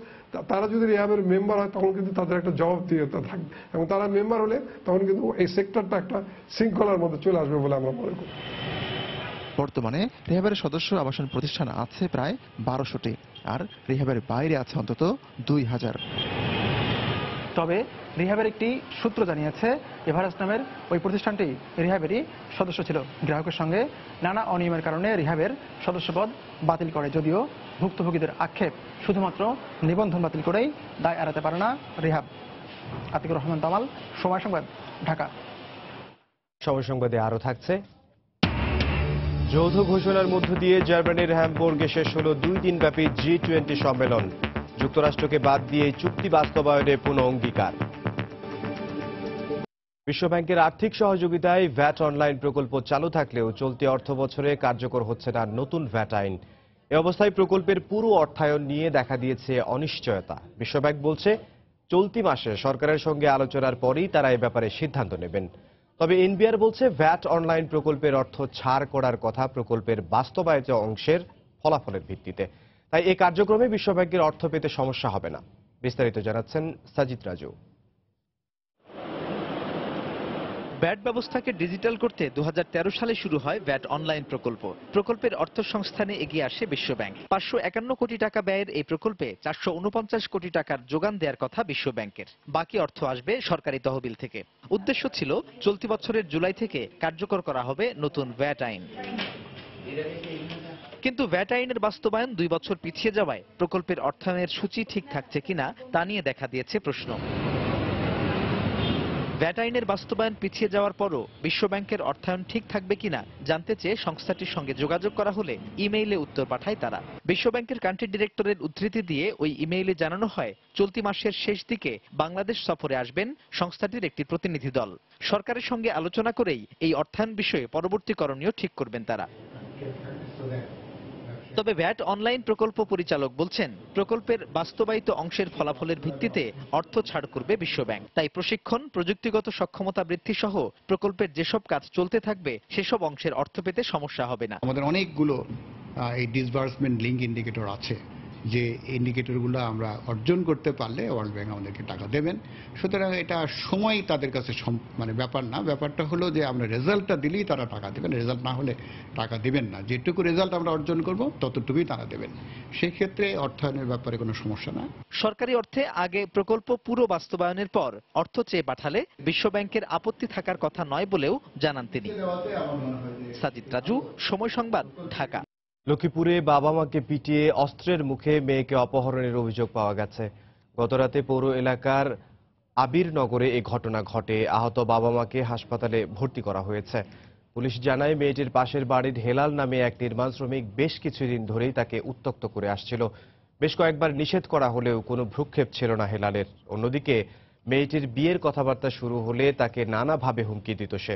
তারা যদি রিহাবের মেম্বার হয় তখন কিন্তু তাদের একটা জবাবদিহিতা থাকবে, এবং তারা মেম্বার হলে তখন কিন্তু এই সেক্টরটা একটা শৃঙ্খলার মধ্যে চলে আসবে বলে আমরা মনে করি। বর্তমানে রিহাবের সদস্য আবাসন প্রতিষ্ঠান আছে প্রায় 1200টি, আর রিহাবের বাইরে আছে অন্তত 2000। তবে রিহাবের একটি সূত্র জানিয়েছে এভারেস্ট নামের ওই প্রতিষ্ঠানটি রিহাবেরই সদস্য ছিল। গ্রাহকের সঙ্গে নানা অনিয়মের কারণে রিহাবের সদস্যপদ বাতিল করে, যদিও ভুক্তভোগীদের আক্ষেপ শুধুমাত্র নিবন্ধন বাতিল করেই দায় এড়াতে পারে না রিহাব। আতিকুর রহমান তামাল, সময় সংবাদ, ঢাকা। সময় সংবাদে আরো থাকছে। যৌথ ঘোষণার মধ্য দিয়ে জার্মানির হ্যামবুর্গে শেষ হল 2 দিনব্যাপী G20 সম্মেলন। যুক্তরাষ্ট্রকে বাদ দিয়ে চুক্তি বাস্তবায়নে পুনঃ অঙ্গীকার। বিশ্বব্যাংকের আর্থিক সহযোগিতায় ভ্যাট অনলাইন প্রকল্প চালু থাকলেও চলতি অর্থবছরে কার্যকর হচ্ছে না নতুন ভ্যাট আইন। এ অবস্থায় প্রকল্পের পুরো অর্থায়ন নিয়ে দেখা দিয়েছে অনিশ্চয়তা। বিশ্বব্যাংক বলছে চলতি মাসে সরকারের সঙ্গে আলোচনার পরেই তারা এ ব্যাপারে সিদ্ধান্ত নেবেন। তবে এনবিআর বলছে ভ্যাট অনলাইন প্রকল্পের অর্থ ছাড় করার কথা প্রকল্পের বাস্তবায়িত অংশের ফলাফলের ভিত্তিতে। তাই এই কার্যক্রমে বিশ্বব্যাংকের অর্থ পেতে সমস্যা হবে না। বিস্তারিত জানাচ্ছেন সাজিদ রাজু। ভ্যাট ব্যবস্থাকে ডিজিটাল করতে 2013 সালে শুরু হয় ভ্যাট অনলাইন প্রকল্প। প্রকল্পের অর্থ সংস্থানে এগিয়ে আসে বিশ্বব্যাংক। 551 কোটি টাকা ব্যয়ের এই প্রকল্পে 449 কোটি টাকার যোগান দেওয়ার কথা বিশ্বব্যাংকের। বাকি অর্থ আসবে সরকারি তহবিল থেকে। উদ্দেশ্য ছিল চলতি বছরের জুলাই থেকে কার্যকর করা হবে নতুন ভ্যাট আইন। কিন্তু ভ্যাট আইনের বাস্তবায়ন 2 বছর পিছিয়ে যাওয়ায় প্রকল্পের অর্থায়নের সূচি ঠিক থাকছে কিনা তা নিয়ে দেখা দিয়েছে প্রশ্ন। ভ্যাট আইনের বাস্তবায়ন পিছিয়ে যাওয়ার পরও বিশ্বব্যাংকের অর্থায়ন ঠিক থাকবে কিনা জানতে চেয়ে সংস্থাটির সঙ্গে যোগাযোগ করা হলে ইমেইলে উত্তর পাঠায় তারা। বিশ্বব্যাংকের কান্ট্রি ডিরেক্টরের উদ্ধৃতি দিয়ে ওই ইমেইলে জানানো হয়, চলতি মাসের শেষ দিকে বাংলাদেশ সফরে আসবেন সংস্থাটির একটি প্রতিনিধি দল। সরকারের সঙ্গে আলোচনা করেই এই অর্থায়ন বিষয়ে পরবর্তী করণীয় ঠিক করবেন তারা। তবে ভ্যাট অনলাইন প্রকল্প পরিচালক বলছেন, প্রকল্পের বাস্তবায়িত অংশের ফলাফলের ভিত্তিতে অর্থ ছাড় করবে বিশ্বব্যাংক। তাই প্রশিক্ষণ, প্রযুক্তিগত সক্ষমতা বৃদ্ধি সহ প্রকল্পের যেসব কাজ চলতে থাকবে সেসব অংশের অর্থ পেতে সমস্যা হবে না। আমাদের অনেকগুলো এই ডিসবার্সমেন্ট লিঙ্ক ইন্ডিকেটর আছে, যে ইন্ডিকেটরগুলো আমরা অর্জন করতে পারলে ওয়ার্ল্ড ব্যাংক আমাদেরকে টাকা দেবেন। সুতরাং এটা সময় তাদের কাছে মানে ব্যাপার না, ব্যাপারটা হলো যে আমরা রেজাল্টটা দিলেই তারা টাকা দেবেন, রেজাল্ট না হলে টাকা দেবেন না। যেটুকু রেজাল্ট আমরা অর্জন করব ততটুকুই তারা দেবেন। সেই ক্ষেত্রে অর্থায়নের ব্যাপারে কোনো সমস্যা না। সরকারি অর্থে আগে প্রকল্প পুরো বাস্তবায়নের পর অর্থ চেয়ে পাঠালে বিশ্বব্যাংকের আপত্তি থাকার কথা নয় বলেও জানান তিনি। সাজিদ রাজু, সময় সংবাদ, ঢাকা। লক্ষ্মীপুরে বাবা মাকে পিটিয়ে অস্ত্রের মুখে মেয়েকে অপহরণের অভিযোগ পাওয়া গেছে। গতরাতে পৌর এলাকার আবিরনগরে এই ঘটনা ঘটে। আহত বাবা মাকে হাসপাতালে ভর্তি করা হয়েছে। পুলিশ জানায়, মেয়েটির পাশের বাড়ির হেলাল নামে এক নির্মাণ শ্রমিক বেশ কিছুদিন ধরেই তাকে উত্ত্যক্ত করে আসছিল। বেশ কয়েকবার নিষেধ করা হলেও কোনো ভ্রুক্ষেপ ছিল না হেলালের। অন্যদিকে মেয়েটির বিয়ের কথাবার্তা শুরু হলে তাকে নানাভাবে হুমকি দিত সে।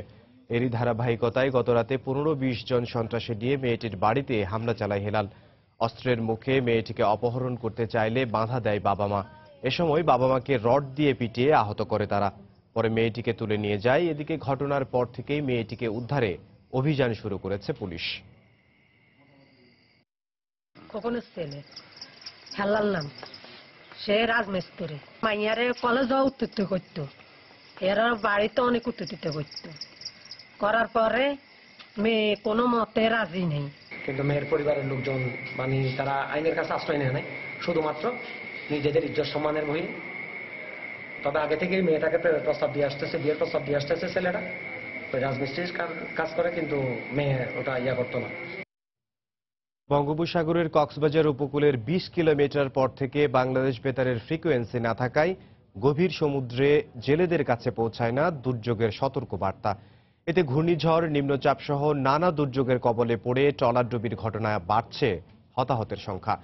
এরই ধারাবাহিকতায় গতরাতে 15-20 জন সন্ত্রাসী নিয়ে মেয়েটির বাড়িতে হামলা চালায় হেলাল। অস্ত্রের মুখে মেয়েটিকে অপহরণ করতে চাইলে বাধা দেয় বাবা মা। এ সময় বাবা মাকে রড দিয়ে পিটিয়ে আহত করে তারা। পরে মেয়েটিকে তুলে নিয়ে যায়। এদিকে ঘটনার পর থেকেই মেয়েটিকে উদ্ধারে অভিযান শুরু করেছে পুলিশ। খোকনের ছেলে হেলাল নাম, সে রাজমিস্ত্রি। মাইয়ারে কলেজ উত্তর করতো, এর বাড়িতে অনেক উত্তর করতো। করার পরে মেয়ে কোনো মতে রাজি নেই। কিন্তু মেয়ের পরিবারের লোকজন মানে তারা আইনের কাছে আশ্রয় নেয় নাই, শুধুমাত্র নিজেদের ইজ্জত সম্মানের বহিরে। তবে আগে থেকেই মেয়েটাকে প্রস্তাব দিয়ে আসতেছে, বিয়ের প্রস্তাব দিয়ে আসতেছে ছেলেটা। ওই রাজমিস্ত্রির কাজ করে, কিন্তু মেয়ে ওটা ইয়া করতো না। বঙ্গোপসাগরের কক্সবাজার উপকূলের 20 কিলোমিটার পর থেকে বাংলাদেশ বেতারের ফ্রিকোয়েন্সি না থাকায় গভীর সমুদ্রে জেলেদের কাছে পৌঁছায় না দুর্যোগের সতর্ক বার্তা। এতে ঘূর্ণিঝড়, নিম্নচাপ সহ নানা দুর্যোগের কবলে পড়ে ট্রলারডুবির ঘটনায় বাড়ছে হতাহতের সংখ্যা।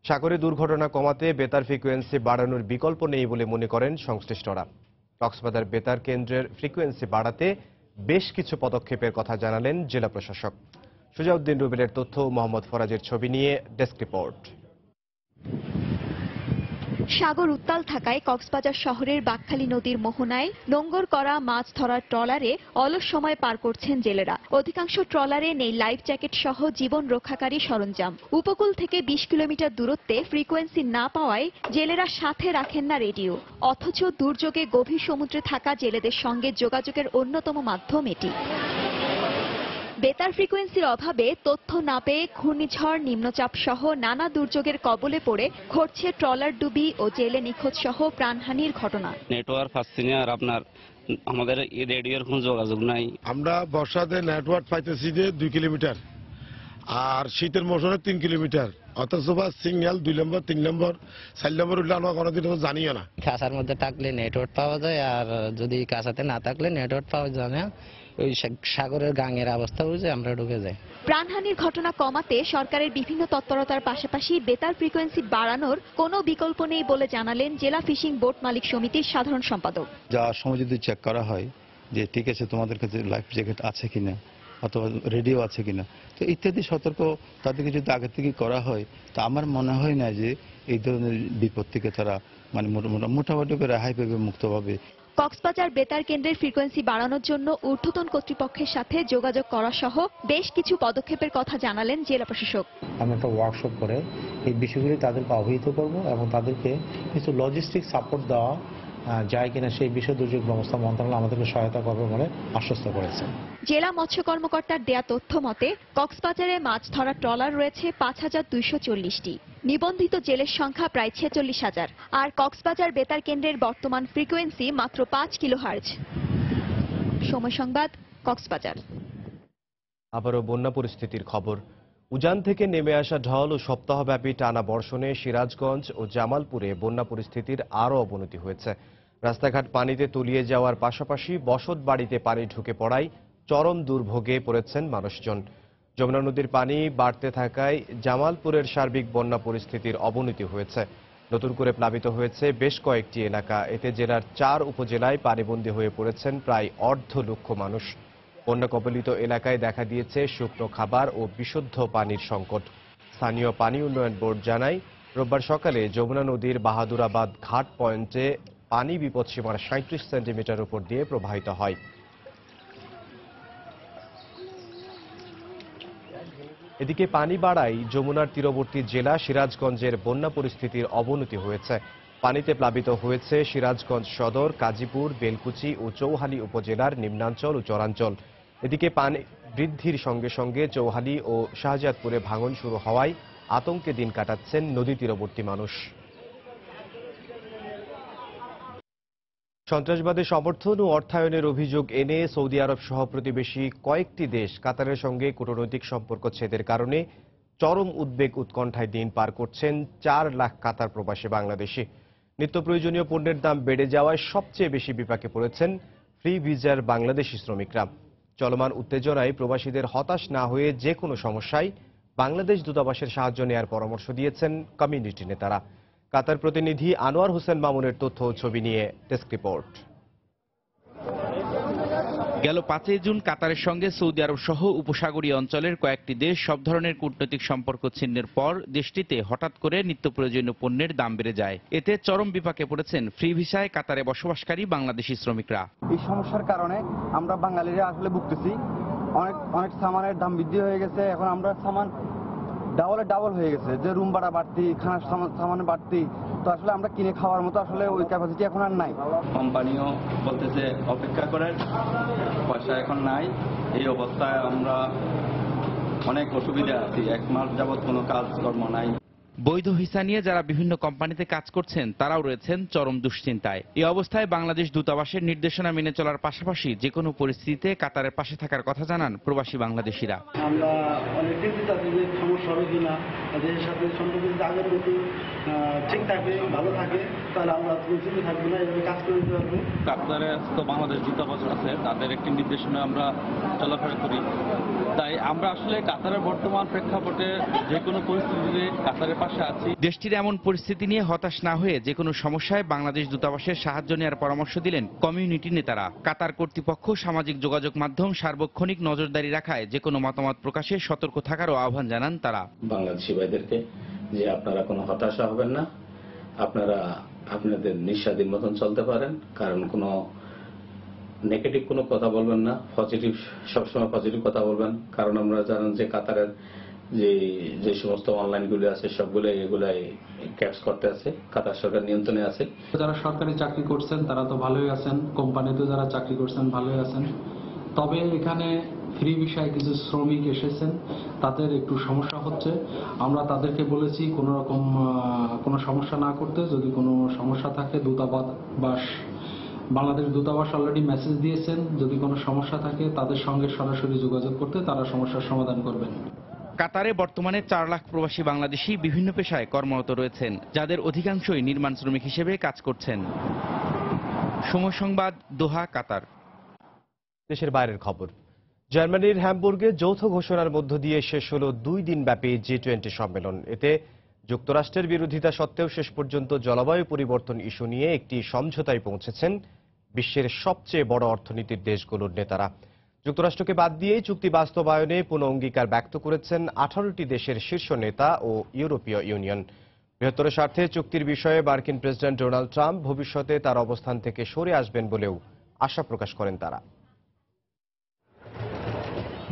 সাগরে দুর্ঘটনা কমাতে বেতার ফ্রিকোয়েন্সি বাড়ানোর বিকল্প নেই বলে মনে করেন সংশ্লিষ্টরা। কক্সবাজার বেতার কেন্দ্রের ফ্রিকোয়েন্সি বাড়াতে বেশ কিছু পদক্ষেপের কথা জানালেন জেলা প্রশাসক। সুজাউদ্দিন রুবেলের তথ্য, মোহাম্মদ ফরাজের ছবি নিয়ে ডেস্ক রিপোর্ট। সাগর উত্তাল থাকায় কক্সবাজার শহরের বাকখালী নদীর মোহনায় নোঙ্গর করা মাছ ধরার ট্রলারে অলস সময় পার করছেন জেলেরা। অধিকাংশ ট্রলারে নেই লাইফ জ্যাকেট সহ জীবন রক্ষাকারী সরঞ্জাম। উপকূল থেকে 20 কিলোমিটার দূরত্বে ফ্রিকোয়েন্সি না পাওয়ায় জেলেরা সাথে রাখেন না রেডিও। অথচ দুর্যোগে গভীর সমুদ্রে থাকা জেলেদের সঙ্গে যোগাযোগের অন্যতম মাধ্যম এটি। বেতার ফ্রিকোয়েন্সির অভাবে তথ্য না পেয়ে ঘূর্ণিঝড়, নিম্নচাপ সহ নানা দুর্যোগের কবলে পড়ে ঘটছে ট্রলার ডুবি ও জেলে নিখোঁজ সহ প্রাণহানির ঘটনা। নেটওয়ার্ক পাচ্ছি না, আর আপনার আমাদের রেডিওর কোনো যোগাযোগ নাই। আমরা বর্ষাতে নেটওয়ার্ক পাইতেছি যে 2 কিলোমিটার, আর শীতের মৌসুমে 3 কিলোমিটার। অথচ সিগন্যাল 2 নম্বর, 3 নম্বর, 4 নম্বর উঠলে আমরা কোনোদিন জানিও না। কাঁচার মধ্যে থাকলে নেটওয়ার্ক পাওয়া যায়, আর যদি কাঁচাতে না থাকলে নেটওয়ার্ক পাওয়া যায় না। ওই সাগরের গাঙের অবস্থা বুঝে আমরা ঢুকে যাই। প্রাণহানির ঘটনা কমাতে সরকারের বিভিন্ন তৎপরতার পাশাপাশি বেতার ফ্রিকোয়েন্সি বাড়ানোর কোনো বিকল্প নেই বলে জানালেন জেলা ফিশিং বোট মালিক সমিতির সাধারণ সম্পাদক। যাওয়ার সময় যদি চেক করা হয় যে ঠিক আছে তোমাদের কাছে লাইফ জ্যাকেট আছে কিনা অথবা রেডিও আছে কিনা, তো ইত্যাদি সতর্ক তাদেরকে যদি আগে থেকে করা হয়, তা আমার মনে হয় না যে এই ধরনের বিপদ থেকে তারা মানে মোটামুটি রেহাই পাবে মুক্তভাবে। কক্সবাজার বেতার কেন্দ্রের ফ্রিকোয়েন্সি বাড়ানোর জন্য ঊর্ধ্বতন কর্তৃপক্ষের সাথে যোগাযোগ করা সহ বেশ কিছু পদক্ষেপের কথা জানালেন জেলা প্রশাসক। আমরা একটা ওয়ার্কশপ করে এই বিষয়গুলি তাদেরকে অবহিত করব এবং তাদেরকে কিছু লজিস্টিক সাপোর্ট দেওয়া যায় কিনা সেই বিষয়ে দুর্যোগ ব্যবস্থা মন্ত্রণালয় আমাদেরকে সহায়তা করবে বলে আশ্বস্ত করেছে। জেলা মৎস্য কর্মকর্তার দেয়া তথ্য মতে কক্সবাজারে মাছ ধরার ট্রলার রয়েছে 5240টি। নিবন্ধিত জেলের সংখ্যা প্রায় 46,000। আর কক্সবাজার বেতার কেন্দ্রের বর্তমান ফ্রিকোয়েন্সি মাত্র 5 কিলোহার্জ। সময় সংবাদ, কক্সবাজার। আবারও বন্যা পরিস্থিতির খবর। উজান থেকে নেমে আসা ঢল ও সপ্তাহব্যাপী টানা বর্ষণে সিরাজগঞ্জ ও জামালপুরে বন্যা পরিস্থিতির আরও অবনতি হয়েছে। রাস্তাঘাট পানিতে তলিয়ে যাওয়ার পাশাপাশি বসত বাড়িতে পানি ঢুকে পড়ায় চরম দুর্ভোগে পড়েছেন মানুষজন। যমুনা নদীর পানি বাড়তে থাকায় জামালপুরের সার্বিক বন্যা পরিস্থিতির অবনতি হয়েছে। নতুন করে প্লাবিত হয়েছে বেশ কয়েকটি এলাকা। এতে জেলার 4 উপজেলায় পানিবন্দী হয়ে পড়েছেন প্রায় 1.5 লক্ষ মানুষ। বন্যা কবলিত এলাকায় দেখা দিয়েছে শুকনো খাবার ও বিশুদ্ধ পানির সংকট। স্থানীয় পানি উন্নয়ন বোর্ড জানায়, রোববার সকালে যমুনা নদীর বাহাদুরাবাদ ঘাট পয়েন্টে পানি বিপদসীমার 37 সেন্টিমিটার উপর দিয়ে প্রবাহিত হয়। এদিকে পানি বাড়ায় যমুনার তীরবর্তী জেলা সিরাজগঞ্জের বন্যা পরিস্থিতির অবনতি হয়েছে। পানিতে প্লাবিত হয়েছে সিরাজগঞ্জ সদর, কাজীপুর, বেলকুচি ও চৌহালি উপজেলার নিম্নাঞ্চল ও চরাঞ্চল। এদিকে পানি বৃদ্ধির সঙ্গে সঙ্গে চৌহালি ও শাহজাদপুরে ভাঙন শুরু হওয়ায় আতঙ্কে দিন কাটাচ্ছেন নদী তীরবর্তী মানুষ। সন্ত্রাসবাদের সমর্থন ও অর্থায়নের অভিযোগ এনে সৌদি আরব সহ প্রতিবেশী কয়েকটি দেশ কাতারের সঙ্গে কূটনৈতিক সম্পর্ক ছেদের কারণে চরম উদ্বেগ উৎকণ্ঠায় দিন পার করছেন 4 লাখ কাতার প্রবাসী বাংলাদেশি। নিত্য প্রয়োজনীয় পণ্যের দাম বেড়ে যাওয়ায় সবচেয়ে বেশি বিপাকে পড়েছেন ফ্রি ভিসার বাংলাদেশি শ্রমিকরা। চলমান উত্তেজনায় প্রবাসীদের হতাশ না হয়ে যে কোনো সমস্যায় বাংলাদেশ দূতাবাসের সাহায্য নেয়ার পরামর্শ দিয়েছেন কমিউনিটি নেতারা। কাতার প্রতিনিধি আনোয়ার হোসেন মামুনের তথ্য ও ছবি নিয়ে ডেস্ক রিপোর্ট। গেল 5 জুন কাতারের সঙ্গে সৌদি আরব সহ উপসাগরীয় অঞ্চলের কয়েকটি দেশ সব ধরনের কূটনৈতিক সম্পর্ক ছিন্নের পর দেশটিতে হঠাৎ করে নিত্য প্রয়োজনীয় পণ্যের দাম বেড়ে যায়। এতে চরম বিপাকে পড়েছেন ফ্রি ভিসায় কাতারে বসবাসকারী বাংলাদেশি শ্রমিকরা। এই সমস্যার কারণে আমরা বাঙালিরা আসলে ভুগতেছি। অনেক সামানের দাম বৃদ্ধি হয়ে গেছে। এখন আমরা সামান ডাবল হয়ে গেছে, যে রুম ভাড়া বাড়তি, খানার সামান বাড়তি, তো আসলে আমরা কিনে খাওয়ার মতো আসলে ওই ক্যাপাসিটি এখন আর নাই। কোম্পানিও বলতেছে অপেক্ষা করেন, পয়সা এখন নাই। এই অবস্থায় আমরা অনেক অসুবিধা আছি, 1 মাস যাবৎ কোনো কাজকর্ম নাই। বৈধ ভিসা নিয়ে যারা বিভিন্ন কোম্পানিতে কাজ করছেন তারাও রয়েছেন চরম দুশ্চিন্তায়। এই অবস্থায় বাংলাদেশ দূতাবাসের নির্দেশনা মেনে চলার পাশাপাশি যে কোনো পরিস্থিতিতে কাতারের পাশে থাকার কথা জানান প্রবাসী বাংলাদেশিরা। আমরা অনেক চিন্তিত আছি যে সমস্যা হবে কিনা, দেশের সাথে সম্পর্ক যদি আগের মতো ঠিক থাকে, ভালো থাকে, তাহলে আমরা চিন্তিত থাকবো না, এভাবে কাজ করে দিতে পারবো। কাতারে তো বাংলাদেশ দূতাবাস আছে, তাদের একটি নির্দেশনা আমরা চলাফেরা করি। তাই আমরা আসলে কাতারের বর্তমান প্রেক্ষাপটে যে কোনো পরিস্থিতিতে কাতারের পাশে আছি। দেশটির এমন পরিস্থিতি নিয়ে হতাশ না হয়ে যে কোনো সমস্যায় বাংলাদেশ দূতাবাসের সাহায্য নেওয়ার পরামর্শ দিলেন কমিউনিটি নেতারা। কাতার কর্তৃপক্ষ সামাজিক যোগাযোগ মাধ্যম সার্বক্ষণিক নজরদারি রাখায় যে কোনো মতামত প্রকাশে সতর্ক থাকারও আহ্বান জানান তারা। বাংলাদেশি ভাইদেরকে যে আপনারা কোনো হতাশা হবেন না, আপনারা আপনাদের নিঃস্বাধীন মতন চলতে পারেন, কারণ কোনো নেগেটিভ কোনো কথা বলবেন না, পজিটিভ, সবসময় পজিটিভ কথা বলবেন। কারণ আমরা জানেন যে কাতারের যে সমস্ত অনলাইনগুলি আছে সবগুলো এগুলাই ক্যাপস করতে আছে, কাতার সরকার নিয়ন্ত্রণে আছে। যারা সরকারি চাকরি করছেন তারা তো ভালোই আছেন, কোম্পানিতে যারা চাকরি করছেন ভালোই আছেন। তবে এখানে ফ্রি ভিসায় কিছু শ্রমিক এসেছেন, তাদের একটু সমস্যা হচ্ছে। আমরা তাদেরকে বলেছি কোনো রকম কোনো সমস্যা না করতে। যদি কোনো সমস্যা থাকে বাংলাদেশ দূতাবাস অলরেডি মেসেজ দিয়েছেন, যদি কোনো সমস্যা থাকে তাদের সঙ্গে সরাসরি যোগাযোগ করতে, তারা সমস্যার সমাধান করবেন। কাতারে বর্তমানে 4 লাখ প্রবাসী বাংলাদেশী বিভিন্ন পেশায় কর্মরত রয়েছেন, যাদের অধিকাংশই নির্মাণ শ্রমিক হিসেবে কাজ করছেন। সময় সংবাদ, দোহা, কাতার। দেশের বাইরের খবর। জার্মানির হ্যামবুর্গে যৌথ ঘোষণার মধ্য দিয়ে শেষ হল 2 দিন ব্যাপী G20 সম্মেলন। এতে যুক্তরাষ্ট্রের বিরোধিতা সত্ত্বেও শেষ পর্যন্ত জলবায়ু পরিবর্তন ইস্যু নিয়ে একটি সমঝোতায় পৌঁছেছেন বিশ্বের সবচেয়ে বড় অর্থনীতির দেশগুলোর নেতারা। যুক্তরাষ্ট্রকে বাদ দিয়েই চুক্তি বাস্তবায়নে পুনঃ অঙ্গীকার ব্যক্ত করেছেন 18টি দেশের শীর্ষ নেতা ও ইউরোপীয় ইউনিয়ন। বৃহত্তর স্বার্থে চুক্তির বিষয়ে মার্কিন প্রেসিডেন্ট ডোনাল্ড ট্রাম্প ভবিষ্যতে তার অবস্থান থেকে সরে আসবেন বলেও আশা প্রকাশ করেন তারা।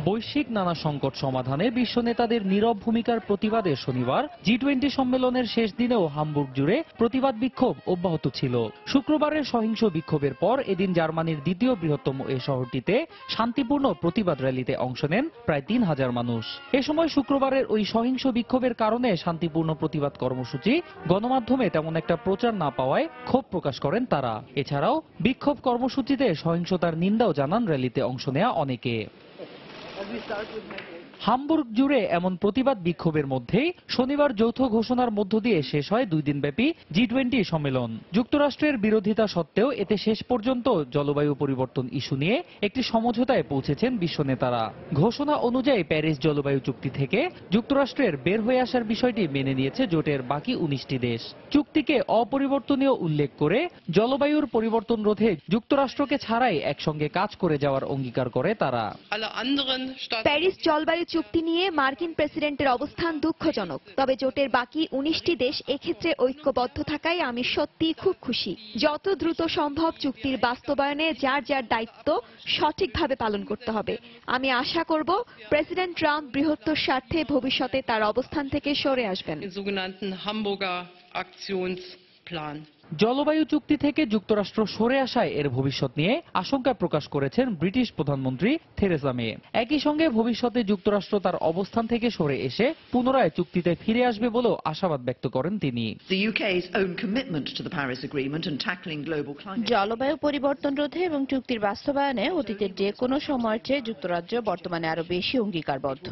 বৈশ্বিক নানা সংকট সমাধানে বিশ্ব নেতাদের নীরব ভূমিকার প্রতিবাদে শনিবার G20 সম্মেলনের শেষ দিনেও হামবুর্গ জুড়ে প্রতিবাদ বিক্ষোভ অব্যাহত ছিল। শুক্রবারের সহিংস বিক্ষোভের পর এদিন জার্মানির দ্বিতীয় বৃহত্তম এই শহরটিতে শান্তিপূর্ণ প্রতিবাদ র্যালিতে অংশ নেন প্রায় 3000 মানুষ। এ সময় শুক্রবারের ওই সহিংস বিক্ষোভের কারণে শান্তিপূর্ণ প্রতিবাদ কর্মসূচি গণমাধ্যমে তেমন একটা প্রচার না পাওয়ায় ক্ষোভ প্রকাশ করেন তারা। এছাড়াও বিক্ষোভ কর্মসূচিতে সহিংসতার নিন্দাও জানান র্যালিতে অংশ নেওয়া অনেকে। হামবুর্গ জুড়ে এমন প্রতিবাদ বিক্ষোভের মধ্যেই শনিবার যৌথ ঘোষণার মধ্য দিয়ে শেষ হয় 2 দিনব্যাপী G20 সম্মেলন। যুক্তরাষ্ট্রের বিরোধিতা সত্ত্বেও এতে শেষ পর্যন্ত জলবায়ু পরিবর্তন ইস্যু নিয়ে একটি সমঝোতায় পৌঁছেছেন বিশ্ব নেতারা। ঘোষণা অনুযায়ী প্যারিস জলবায়ু চুক্তি থেকে যুক্তরাষ্ট্রের বের হয়ে আসার বিষয়টি মেনে নিয়েছে জোটের বাকি 19টি দেশ। চুক্তিকে অপরিবর্তনীয় উল্লেখ করে জলবায়ুর পরিবর্তন রোধে যুক্তরাষ্ট্রকে ছাড়াই একসঙ্গে কাজ করে যাওয়ার অঙ্গীকার করে তারা। প্যারিস জলবায়ু চুক্তি নিয়ে মার্কিন প্রেসিডেন্টের অবস্থান দুঃখজনক, তবে জোটের বাকি 19টি দেশ এক্ষেত্রে ঐক্যবদ্ধ থাকায় আমি সত্যিই খুব খুশি। যত দ্রুত সম্ভব চুক্তির বাস্তবায়নে যার যার দায়িত্ব সঠিকভাবে পালন করতে হবে। আমি আশা করব প্রেসিডেন্ট ট্রাম্প বৃহত্তর স্বার্থে ভবিষ্যতে তার অবস্থান থেকে সরে আসবেন। জলবায়ু চুক্তি থেকে যুক্তরাষ্ট্র সরে আসায় এর ভবিষ্যৎ নিয়ে আশঙ্কা প্রকাশ করেছেন ব্রিটিশ প্রধানমন্ত্রী থেরেসা মে। একই সঙ্গে ভবিষ্যতে যুক্তরাষ্ট্র তার অবস্থান থেকে সরে এসে পুনরায় চুক্তিতে ফিরে আসবে বলেও আশাবাদ ব্যক্ত করেন তিনি। জলবায়ু পরিবর্তন রোধে এবং চুক্তির বাস্তবায়নে অতীতের যে কোনো সময়ের চেয়ে যুক্তরাজ্য বর্তমানে আরো বেশি অঙ্গীকারবদ্ধ।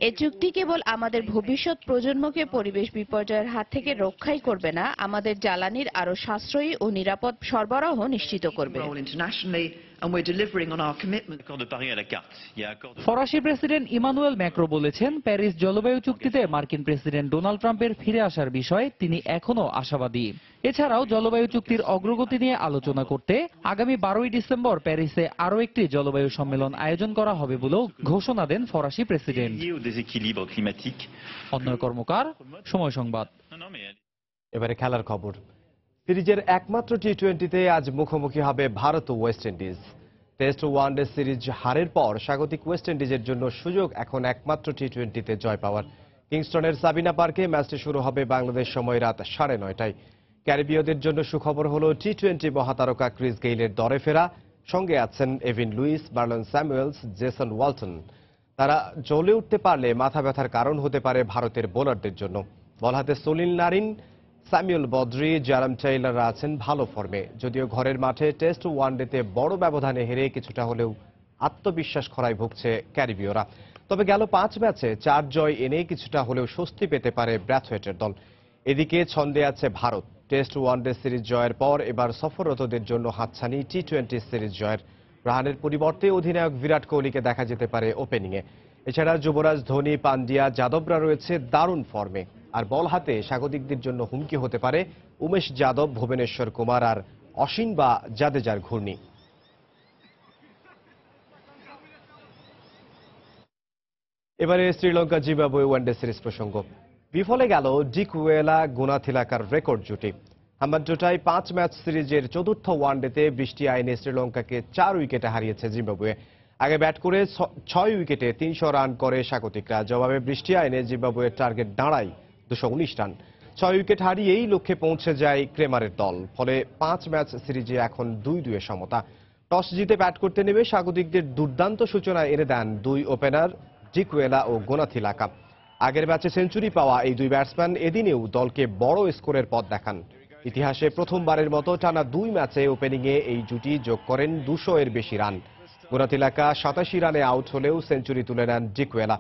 এই চুক্তি কেবল আমাদের ভবিষ্যৎ প্রজন্মকে পরিবেশ বিপর্যয়ের হাত থেকে রক্ষাই করবে না, আমাদের জ্বালানির আরো সাশ্রয়ী ও নিরাপদ সরবরাহ নিশ্চিত করবে। ফরাসি প্রেসিডেন্ট ইমানুয়েল ম্যাক্রো বলেছেন, প্যারিস জলবায়ু চুক্তিতে মার্কিন প্রেসিডেন্ট ডোনাল্ড ট্রাম্পের ফিরে আসার বিষয়ে তিনি এখনো আশাবাদী। এছাড়াও জলবায়ু চুক্তির অগ্রগতি নিয়ে আলোচনা করতে আগামী 12ই ডিসেম্বর প্যারিসে আরও একটি জলবায়ু সম্মেলন আয়োজন করা হবে বলেও ঘোষণা দেন ফরাসি প্রেসিডেন্ট। অন্যয় কর্মকার, সময় সংবাদ। এবারে খেলার খবর। সিরিজের একমাত্র টি-20তে আজ মুখোমুখি হবে ভারত ও ওয়েস্ট ইন্ডিজ। টেস্ট ও ওয়ানডে সিরিজ হারের পর স্বাগতিক ওয়েস্ট ইন্ডিজের জন্য সুযোগ এখন একমাত্র টি-20তে জয় পাওয়ার। কিংস্টনের সাবিনা পার্কে ম্যাচটি শুরু হবে বাংলাদেশ সময় রাত 9:30টায়। ক্যারিবীয়দের জন্য সুখবর হলো টি-20 মহাতারকা ক্রিস গেইলের দরে ফেরা। সঙ্গে আছেন Evin Lewis, Marlon Samuels, Jason Walton. তারা জ্বলে উঠতে পারলে মাথা ব্যথার কারণ হতে পারে ভারতের বোলারদের জন্য। বল হাতে সলিল নারিন, স্যামুয়েল বদ্রি, জারাম টেইলররা আছেন ভালো ফর্মে। যদিও ঘরের মাঠে টেস্ট ওয়ানডেতে বড় ব্যবধানে হেরে কিছুটা হলেও আত্মবিশ্বাস খরায় ভুগছে ক্যারিবীয়রা। তবে গেল 5 ম্যাচে 4 জয় এনে কিছুটা হলেও স্বস্তি পেতে পারে ব্র্যাথওয়েটের দল। এদিকে ছন্দে আছে ভারত। টেস্ট ওয়ানডে সিরিজ জয়ের পর এবার সফররতদের জন্য হাতছানি টি-20 সিরিজ জয়ের। রাহানের পরিবর্তে অধিনায়ক বিরাট কোহলিকে দেখা যেতে পারে ওপেনিংয়ে। এছাড়া যুবরাজ ধোনি, পান্ডিয়া, যাদবরা রয়েছে দারুণ ফর্মে। আর বল হাতে স্বাগতিকদের জন্য হুমকি হতে পারে উমেশ যাদব, ভুবনেশ্বর কুমার আর অশ্বিন বা জাদেজার ঘূর্ণি। এবারে শ্রীলঙ্কা জিম্বাবুয়ে ওয়ানডে সিরিজ প্রসঙ্গ। বিফলে গেল ডিকুয়েলা গুনাথিলাকার রেকর্ড জুটি। হাম্বানটোটায় 5 ম্যাচ সিরিজের চতুর্থ ওয়ানডেতে বৃষ্টি আইনে শ্রীলঙ্কাকে 4 উইকেটে হারিয়েছে জিম্বাবুয়ে। আগে ব্যাট করে 6 উইকেটে 300 রান করে স্বাগতিকরা। জবাবে বৃষ্টি আইনে জিম্বাবুয়ের টার্গেট দাঁড়ায় 219 রান। 6 উইকেট হারিয়েই লক্ষ্যে পৌঁছে যায় ক্রেমারের দল। ফলে 5 ম্যাচ সিরিজে এখন 2-2 সমতা। টস জিতে ব্যাট করতে নেমে স্বাগতিকদের দুর্দান্ত সূচনা এনে দেন 2 ওপেনার ডিকুয়েলা ও গুনাথিলাকা। আগের ম্যাচে সেঞ্চুরি পাওয়া এই 2 ব্যাটসম্যান এদিনেও দলকে বড় স্কোরের পথ দেখান। ইতিহাসে প্রথমবারের মতো টানা 2 ম্যাচে ওপেনিংয়ে এই জুটি যোগ করেন 200 এর বেশি রান। গুনাথিলাকা 87 রানে আউট হলেও সেঞ্চুরি তুলে নেন ডিকুয়েলা।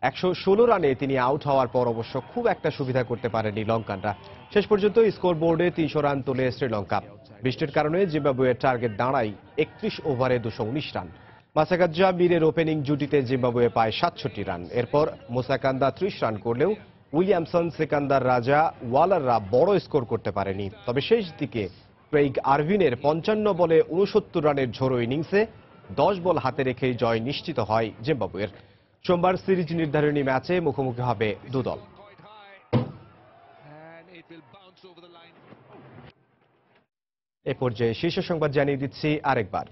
116 রানে তিনি আউট হওয়ার পর অবশ্য খুব একটা সুবিধা করতে পারেনি লঙ্কানরা। শেষ পর্যন্ত স্কোর বোর্ডে 300 রান তোলে শ্রীলঙ্কা। বৃষ্টির কারণে জিম্বাবুয়ের টার্গেট দাঁড়ায় 31 ওভারে 219 রান। মাসাকাজ্জা মীরের ওপেনিং জুটিতে জিম্বাবুয়ে পায় 67 রান। এরপর মুসাকান্দা 30 রান করলেও উইলিয়ামসন, সিকান্দার রাজা, ওয়ালাররা বড় স্কোর করতে পারেনি। তবে শেষ দিকে ক্রেইগ আরভিনের 55 বলে 69 রানের ঝোড়ো ইনিংসে 10 বল হাতে রেখেই জয় নিশ্চিত হয় জিম্বাবুয়ের। সোমবার সিরিজ নির্ধারণী ম্যাচে মুখোমুখি হবে 2 দল। এ পর্যায়ে শীর্ষ সংবাদ জানিয়ে দিচ্ছি আরেকবার।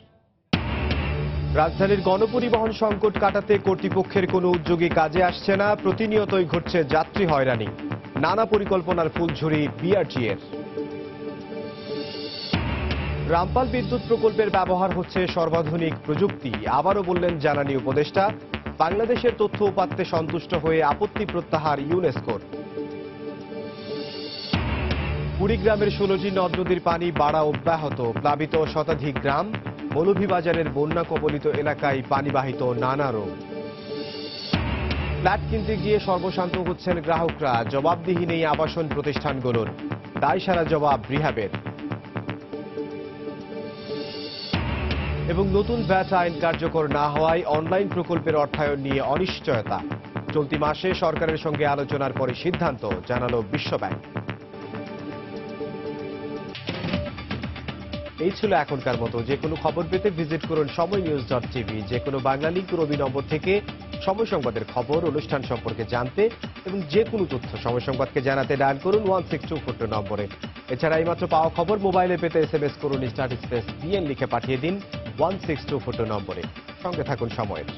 রাজধানীর গণপরিবহন সংকট কাটাতে কর্তৃপক্ষের কোনো উদ্যোগী কাজে আসছে না। প্রতিনিয়তই ঘটছে যাত্রী হয়রানি। নানা পরিকল্পনার ফুলঝুরি বিআরটিএর। রামপাল বিদ্যুৎ প্রকল্পের ব্যবহার হচ্ছে সর্বাধুনিক প্রযুক্তি। আবারও বললেন জ্বালানি উপদেষ্টা। বাংলাদেশের তথ্য উপাত্তে সন্তুষ্ট হয়ে আপত্তি প্রত্যাহার ইউনেস্কোর। কুড়িগ্রামের 16টি নদ নদীর পানি বাড়া অব্যাহত। প্লাবিত শতাধিক গ্রাম। মৌলভীবাজারের বন্যা কবলিত এলাকায় পানিবাহিত নানা রোগ। ফ্ল্যাট কিনতে গিয়ে সর্বশান্ত হচ্ছেন গ্রাহকরা। জবাবদিহি নেই আবাসন প্রতিষ্ঠানগুলোর। দায়সারা জবাব রিহ্যাবের। এবং নতুন ভ্যাট আইন কার্যকর না হওয়ায় অনলাইন প্রকল্পের অর্থায়ন নিয়ে অনিশ্চয়তা। চলতি মাসে সরকারের সঙ্গে আলোচনার পরে সিদ্ধান্ত, জানালো বিশ্বব্যাংক। এই ছিল এখনকার মতো। যে কোনো খবর পেতে ভিজিট করুন সময়নিউজ.tv। যে কোনো বাংলা লিঙ্ক রবি নম্বর থেকে সময় সংবাদের খবর, অনুষ্ঠান সম্পর্কে জানতে এবং যে কোনো তথ্য সময় সংবাদকে জানাতে ডায়াল করুন 16242 নম্বরে। এছাড়া এইমাত্র পাওয়া খবর মোবাইলে পেতে SMS করুন *BN লিখে পাঠিয়ে দিন 16242 নম্বরে। সঙ্গে থাকুন সময়ের।